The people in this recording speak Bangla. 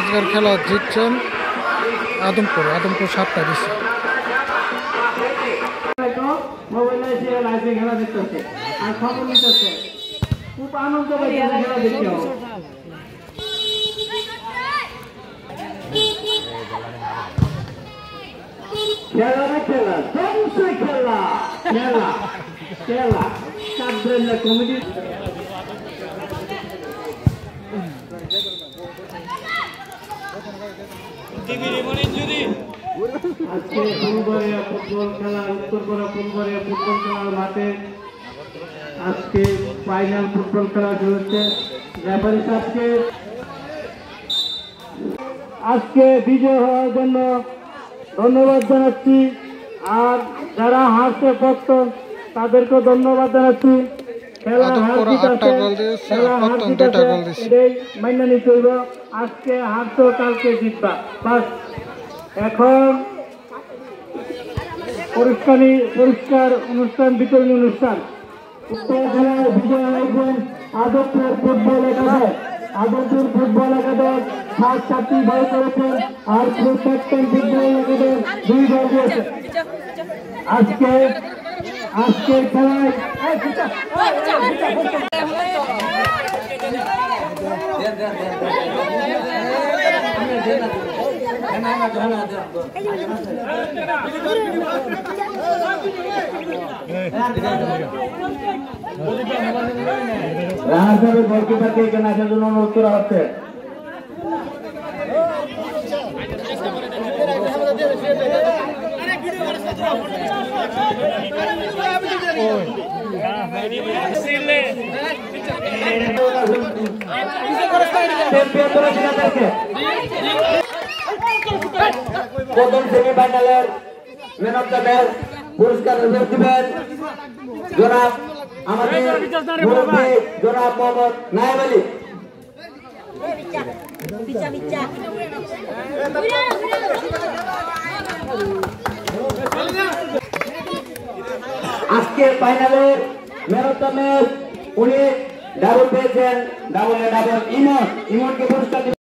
আজকের খেলা জিতছেন আদমপুর 7টা দিচ্ছে। খেলা দেখতেছে আর খবর নিতেছে, খুব আনন্দ খেলা দেখতে। খেলা না খেলা, জমছে খেলা, খেলা খেলা কাবরেলা কমিটি। আজকে ফুলবাড়িয়া ফুটবল খেলা, উত্তরপাড়া ফুলবাড়িয়া ফুটবল খেলার মাঠে আজকে ফাইনাল ফুটবল খেলা চলছে। রেফারি সাহেবকে আজকে বিজয় হওয়ার জন্য ধন্যবাদ জানাচ্ছি, আর যারা হারতে পারত তাদেরকেও ধন্যবাদ জানাচ্ছি। খেলা হার জিত আছে, খেলা হার জিত আছে, এটাই মাইনা নিতে হইব। আজকে হারতো, কালকে জিতবা বাস। এখন পুরস্কার অনুষ্ঠান, বিতরণী অনুষ্ঠান। উত্তর খেলায় বিজয় হয়েছেন আদমপুর ফুটবল একাদশ। আদমপুর ফুটবল একাদশ 7টি বল করেছেন, আর ক্যাপ্টেন ফুটবল একাদশ 2 বল দিয়েছে। আজকের খেলায় গোলকিপারকে এখানে আসার জন্য অনুরোধ করা হচ্ছে। প্রথম সেমিফাইনালের ম্যান অফ দ্য ম্যাচ পুরস্কার দিবেন জনাব আমাদের মুরব্বী জনাব মোহাম্মদ নায়েব আলী। আজকে ফাইনালের ম্যান অফ দ্য ম্যাচ উনি ডাবল পেয়েছেন, ডাবল ইমনকে পুরস্কার।